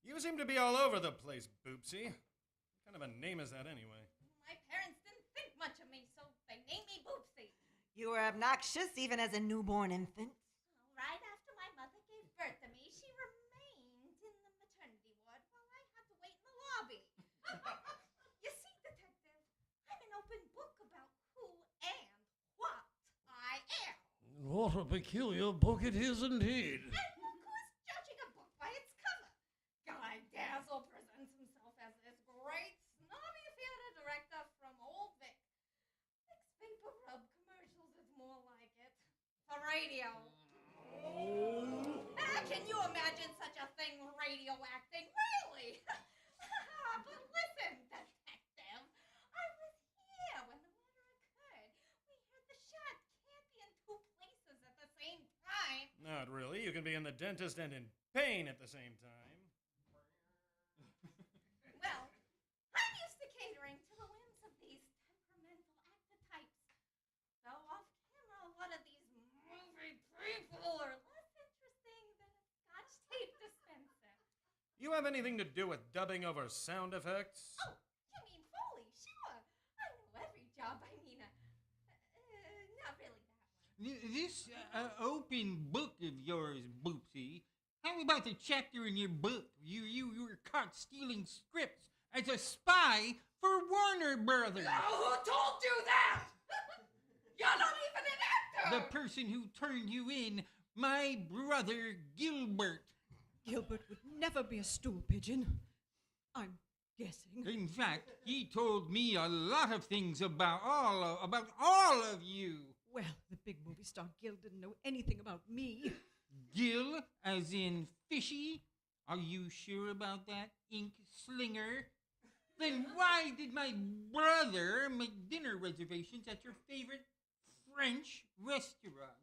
You seem to be all over the place, Boopsy. What kind of a name is that anyway? My parents didn't think much of me, so they named me Boopsy. You were obnoxious even as a newborn infant. Right after my mother gave birth to me, she remained in the maternity ward while I had to wait in the lobby. You see, Detective, I'm an open book about who and what I am. What a peculiar book it is indeed. And look who's judging a book by its cover. Guy Dazzle presents himself as this great, snobby theater director from Old Vic. Vic's paper rub commercials is more like it. For radio. Can you imagine such a thing, radio acting? Really? But listen, Detective, I was here when the murder occurred. We heard the shot. Can't be in two places at the same time. Not really. You can be in the dentist and in pain at the same time. Well, I'm used to catering to the whims of these temperamental actor types. Though off camera, a lot of these movie people are less interesting than a Scotch tape dispenser. You have anything to do with dubbing over sound effects? Oh, you mean Foley? Sure. I know every job. I mean, not really that one. This open book of yours, Boopsy. How about the chapter in your book? You were caught stealing scripts as a spy for Warner Brothers. Oh, who told you that? You're not even an actor. The person who turned you in, my brother Gilbert. Gilbert would never be a stool pigeon. I'm guessing. In fact, he told me a lot of things about all of you. Well, the big movie star Gil didn't know anything about me. Gil, as in fishy? Are you sure about that, ink slinger? Then why did my brother make dinner reservations at your favorite French restaurant?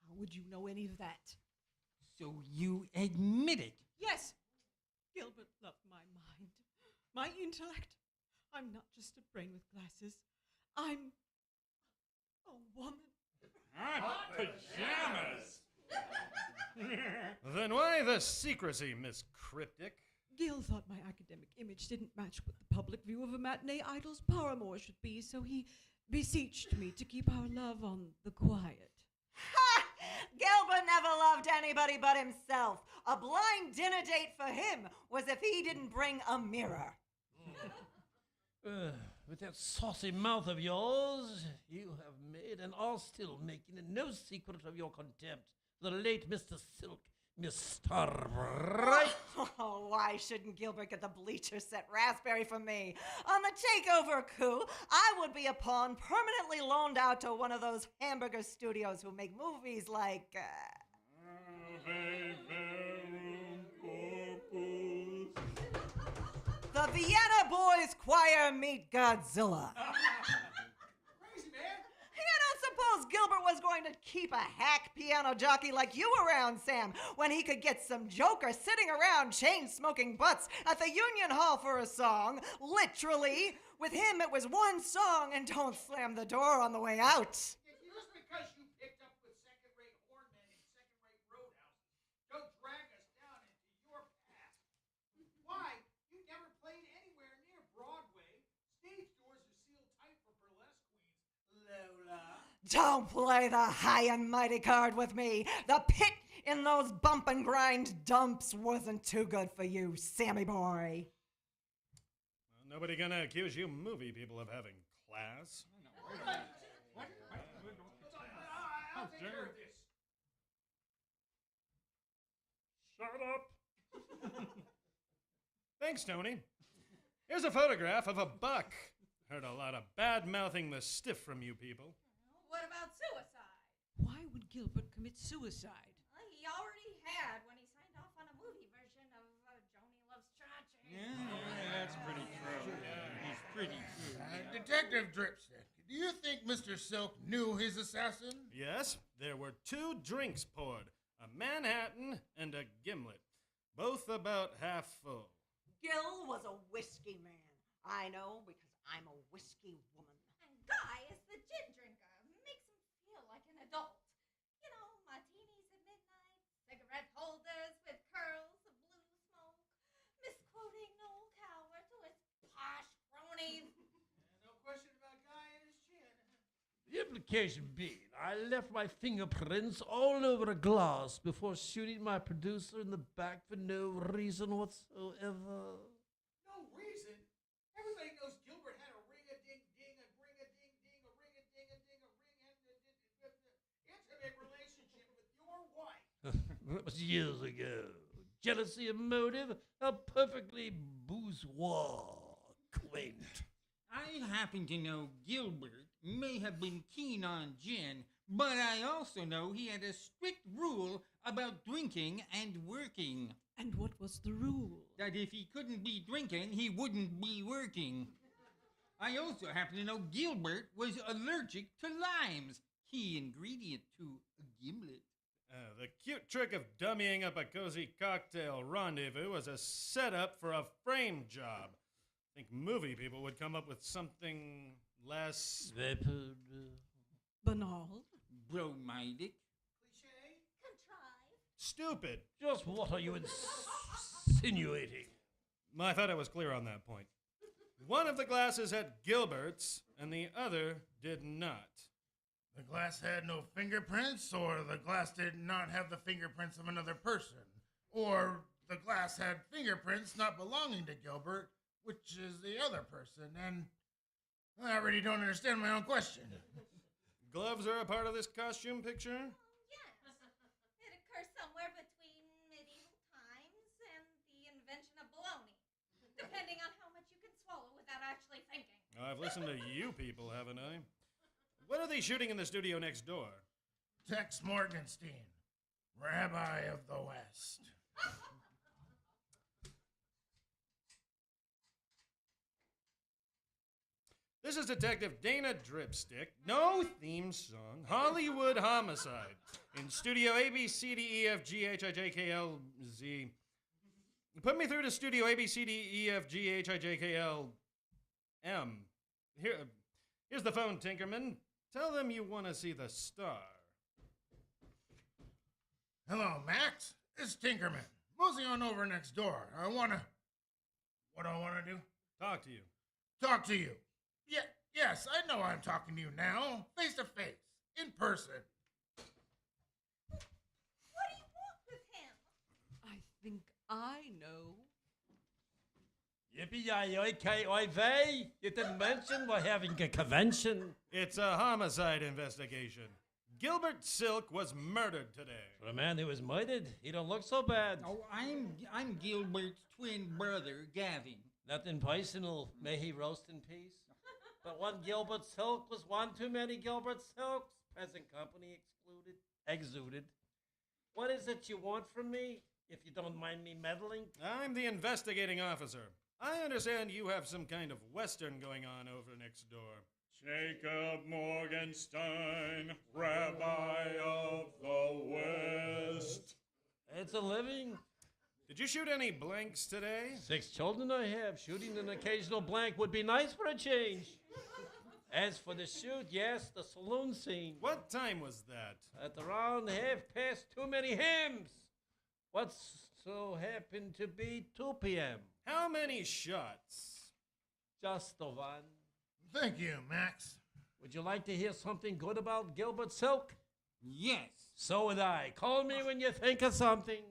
How would you know any of that? So you admit it. Yes, Gilbert loved my mind, my intellect. I'm not just a brain with glasses. I'm a woman. Hot pajamas! Then why the secrecy, Miss Cryptic? Gil thought my academic image didn't match what the public view of a matinee idol's paramour should be, so he beseeched me to keep our love on the quiet. Ha! Gilbert never loved anybody but himself. A blind dinner date for him was if he didn't bring a mirror. With that saucy mouth of yours, you have made and are still making no secret of your contempt for the late Mr. Silk, Mr. Right. Oh, why shouldn't Gilbert get the bleacher set raspberry from me? On the takeover coup, I would be a pawn permanently loaned out to one of those hamburger studios who make movies like. The Vienna Boys Choir meet Godzilla. Crazy, man. I don't suppose Gilbert was going to keep a hack piano jockey like you around, Sam, when he could get some joker sitting around chain-smoking butts at the Union Hall for a song. Literally. With him, it was one song, and don't slam the door on the way out. Just because you picked up with second-rate hornmen in second-rate roadhouses, don't drag us down into your past. Why? You never played anywhere near Broadway. Stage doors are sealed tight for burlesque queens. Lola. Don't play the high and mighty card with me. The pit in those bump and grind dumps wasn't too good for you, Sammy boy. Well, nobody gonna accuse you movie people of having class. What? I'll take care of this. Shut up. Thanks, Tony. Here's a photograph of a buck. Heard a lot of bad-mouthing the stiff from you people. What about suicide? Why would Gilbert commit suicide? He already had when he signed off on a movie version of Joni Loves Chachi. Yeah, that's pretty true. He's pretty true. Detective Dripstick, do you think Mr. Silk knew his assassin? Yes, there were 2 drinks poured, a Manhattan and a gimlet, both about half full. Gil was a whiskey man. I know because I'm a whiskey woman. And Guy is the gin drinker. Makes him feel like an adult. You know, martinis at midnight, cigarette holders with curls of blue smoke, misquoting Noel Coward to his posh cronies. No question about Guy and his chin. The implication being, I left my fingerprints all over a glass before shooting my producer in the back for no reason whatsoever. No reason. Everybody knows Gilbert had a ring-a-ding-ding, a ring-a-ding-ding, a ring-a-ding-a-ding, a intimate relationship with your wife. That was years ago. Jealousy of motive, a perfectly bourgeois quaint. I happen to know Gilbert may have been keen on gin, but I also know he had a strict rule about drinking and working. And what was the rule? That if he couldn't be drinking, he wouldn't be working. I also happen to know Gilbert was allergic to limes, key ingredient to a gimlet. The cute trick of dummying up a cozy cocktail rendezvous was a setup for a frame job. I think movie people would come up with something less... Vapid. Banal? Bromidic. Cliche? Contrived. Stupid. Just what are you insinuating? I thought I was clear on that point. One of the glasses had Gilbert's, and the other did not. The glass had no fingerprints, or the glass did not have the fingerprints of another person, or the glass had fingerprints not belonging to Gilbert, which is the other person, and I really don't understand my own question. Gloves are a part of this costume picture? Yes. It occurs somewhere between medieval times and the invention of bologna, depending on how much you can swallow without actually thinking. I've listened to you people, haven't I? What are they shooting in the studio next door? Tex Morgenstein, Rabbi of the West. This is Detective Dana Dripstick. No theme song. Hollywood Homicide. In Studio A, B, C, D, E, F, G, H, I, J, K, L, Z. Put me through to Studio A, B, C, D, E, F, G, H, I, J, K, L, M. Here's the phone, Tinkerman. Tell them you want to see the star. Hello, Max. It's Tinkerman. Mosey on over next door. What do I want to do? Talk to you. Talk to you. Yes, I know I'm talking to you now. Face to face. In person. What do you want with him? I think I know. Yippee-yi-yi-ki-oy-vey! You didn't mention we're having a convention. It's a homicide investigation. Gilbert Silk was murdered today. For a man who was murdered, he don't look so bad. Oh, I'm Gilbert's twin brother, Gavin. Nothing personal. May he roast in peace. But one Gilbert Silk was one too many Gilbert Silks. Present company excluded. Exuded. What is it you want from me, if you don't mind me meddling? I'm the investigating officer. I understand you have some kind of Western going on over next door. Jacob Morgenstein, Rabbi of the West. It's a living. Did you shoot any blanks today? 6 children I have. Shooting an occasional blank would be nice for a change. As for the shoot, yes, the saloon scene. What time was that? At around 2 many hymns. What's so happened to be 2 p.m.? How many shots? Just the one. Thank you, Max. Would you like to hear something good about Gilbert Silk? Yes. So would I. Call me when you think of something.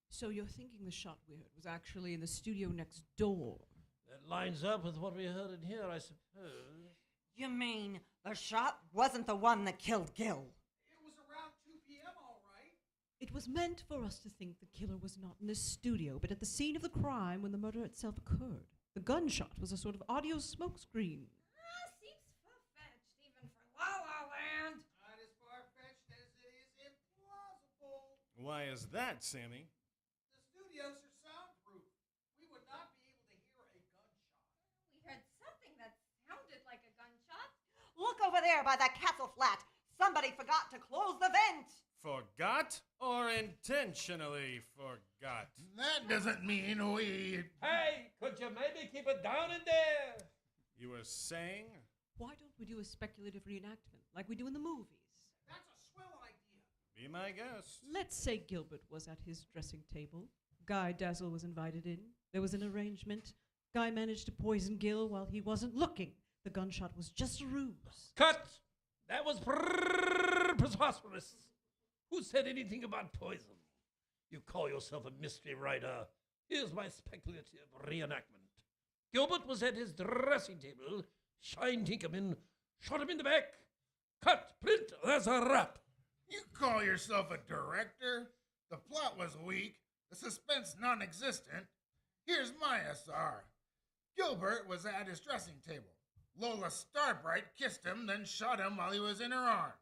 So you're thinking the shot we heard was actually in the studio next door? That lines up with what we heard in here, I suppose. You mean the shot wasn't the one that killed Gil? It was around 2 p.m., all right. It was meant for us to think the killer was not in the studio, but at the scene of the crime when the murder itself occurred. The gunshot was a sort of audio smokescreen. Seems far-fetched, even for La La Land. Not as far-fetched as it is implausible. Why is that, Sammy? The studios are soundproof. We would not be able to hear a gunshot. We heard something that sounded like a gunshot. Look over there by that castle flat. Somebody forgot to close the vent. Forgot or intentionally forgot? That doesn't mean we... Hey, could you maybe keep it down in there? You were saying? Why don't we do a speculative reenactment like we do in the movies? That's a swell idea. Be my guest. Let's say Gilbert was at his dressing table. Guy Dazzle was invited in. There was an arrangement. Guy managed to poison Gil while he wasn't looking. The gunshot was just a ruse. Cut! That was preposterous. Who said anything about poison? You call yourself a mystery writer. Here's my speculative reenactment. Gilbert was at his dressing table. Shine Tinkerman shot him in the back. Cut, print, that's a wrap. You call yourself a director? The plot was weak, the suspense non-existent. Here's my SR. Gilbert was at his dressing table. Lola Starbright kissed him, then shot him while he was in her arms.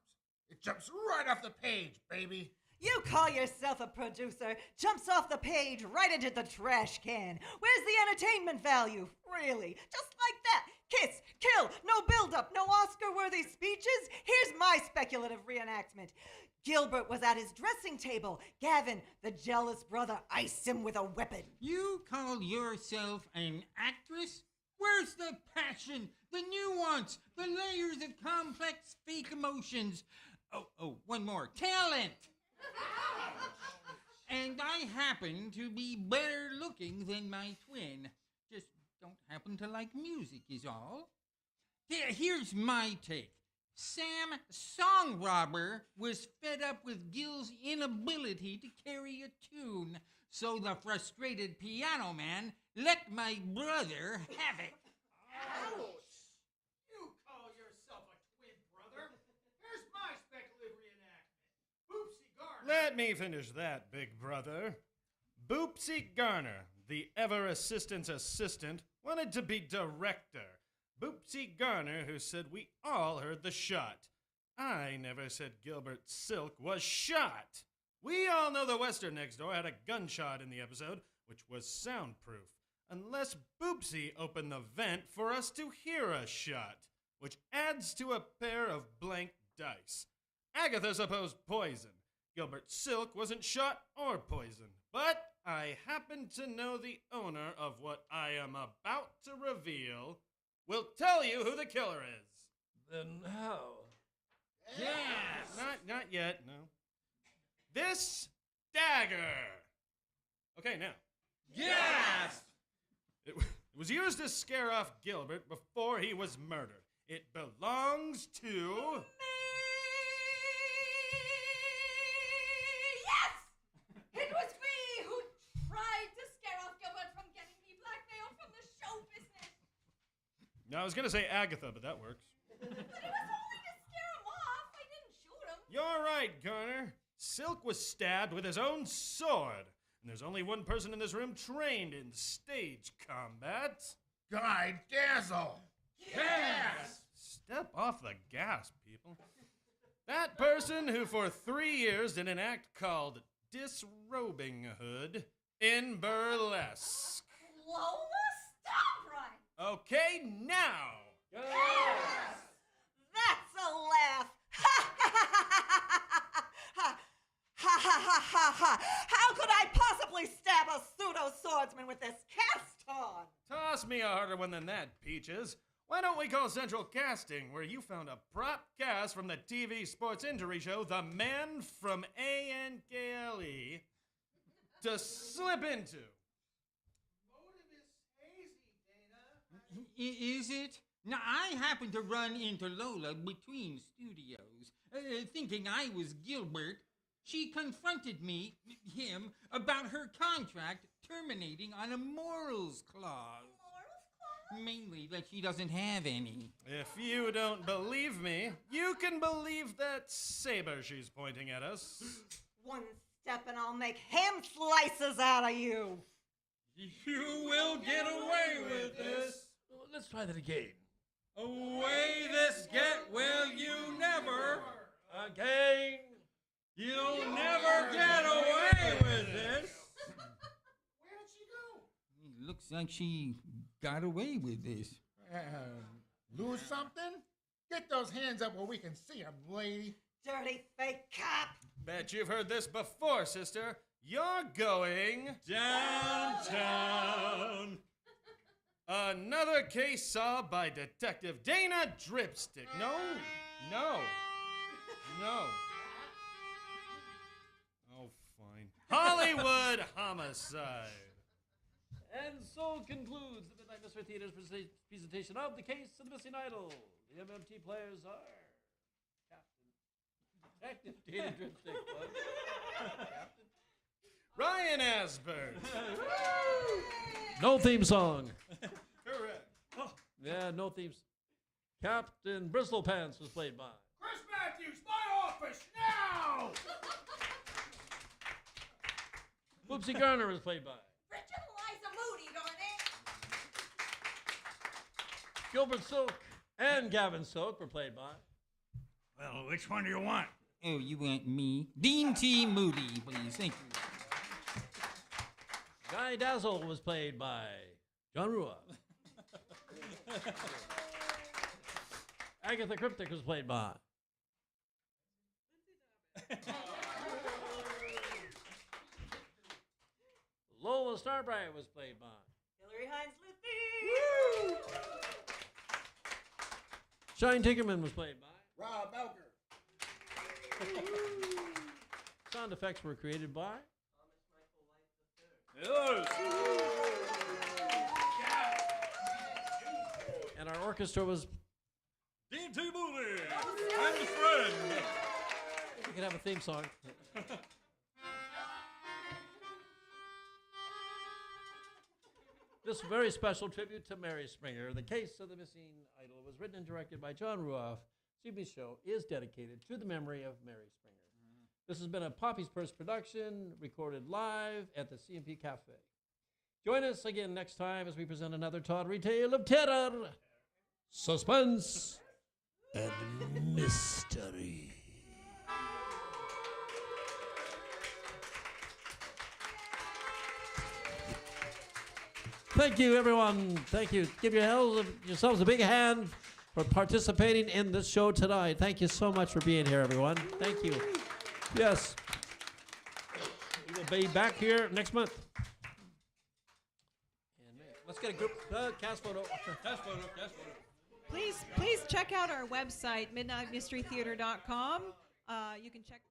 It jumps right off the page, baby. You call yourself a producer, jumps off the page right into the trash can. Where's the entertainment value? Really? Just like that. Kiss, kill, no build-up, no Oscar-worthy speeches. Here's my speculative reenactment. Gilbert was at his dressing table. Gavin, the jealous brother, iced him with a weapon. You call yourself an actress? Where's the passion, the nuance, the layers of complex fake emotions? Oh, one more. Talent! And I happen to be better looking than my twin. Just don't happen to like music is all. Here's my take. Sam Song Robber was fed up with Gil's inability to carry a tune, so the frustrated piano man let my brother have it. Ouch! You call yourself a twin brother? Here's my speculative reenactment. Boopsy Garner. Let me finish that, big brother. Boopsy Garner, the ever-assistant's assistant, wanted to be director. Boopsy Garner, who said we all heard the shot. I never said Gilbert Silk was shot. We all know the Western next door had a gunshot in the episode, which was soundproof. Unless Boopsy opened the vent for us to hear a shot, which adds to a pair of blank dice. Agatha supposed poison. Gilbert Silk wasn't shot or poisoned, but I happen to know the owner of what I am about to reveal will tell you who the killer is. Then how? Yes! Not yet, no. This dagger! Okay, now. Yes! It was used to scare off Gilbert before he was murdered. It belongs to... Yes! It was me who tried to scare off Gilbert from getting me blackmailed from the show business. No, I was going to say Agatha, but that works. But it was only to scare him off. I didn't shoot him. You're right, Garner. Silk was stabbed with his own sword. And there's only one person in this room trained in stage combat. Guy Dazzle! Yes! Step off the gas, people. That person who for 3 years did an act called disrobing hood in burlesque. Lola, stop right. Okay, now. Yes! That's a laugh. Ha ha ha ha ha ha ha. How could I possibly stab a pseudo swordsman with this cast on? Toss me a harder one than that, Peaches. Why don't we call Central Casting, where you found a prop cast from the TV sports injury show The Man from ANKLE to slip into? Motive is hazy, Dana. Is it? Now, I happened to run into Lola between studios, thinking I was Gilbert. She confronted him, about her contract terminating on a morals clause. Mainly that she doesn't have any. If you don't believe me, you can believe that saber she's pointing at us. One step and I'll make ham slices out of you. You will get away with this. Let's try that again. Away this get, will you never? Again. You'll never get away with this. Where did she go? It looks like she got away with this. Lose something? Get those hands up where we can see them, lady. Dirty fake cop. Bet you've heard this before, sister. You're going Downtown. Another case solved by Detective Dana Dripstick. No. Oh, fine. Hollywood Homicide. And so concludes the Midnight Mystery Theater's presentation of the case of the missing idol. The MMT players are Captain Detective Dana Dripstick, Ryan Asbert. No theme song. Correct. Yeah, no themes. Captain Bristlepants was played by Chris Matthews, my office, now! Whoopsie Garner was played by Bridget Eliza Moody, darn it. Gilbert Silk, and Gavin Silk were played by Well, which one do you want? Oh, you want me? Dean T. Moody, please. Thank you. Guy Dazzle was played by John Rua. Agatha Cryptic was played by Lola Starbright was played by Hillary Hines Liffey. Shine Tinkerman was played by Rob Belker. Sound effects were created by and our orchestra was Dean T. Moody and his friend. we could have a theme song. This very special tribute to Mary Springer, The Case of the Missing Idol, was written and directed by John Ruoff. CB's show is dedicated to the memory of Mary Springer. This has been a Poppy's Purse production, recorded live at the CMP Cafe. Join us again next time as we present another tawdry tale of terror, suspense, and mystery. Thank you, everyone. Thank you. Give yourselves a big hand for participating in this show tonight. Thank you so much for being here, everyone. Thank you. Yes. We will be back here next month. And let's get a group cast photo. Cast photo. Please check out our website, midnightmysterytheater.com. You can check.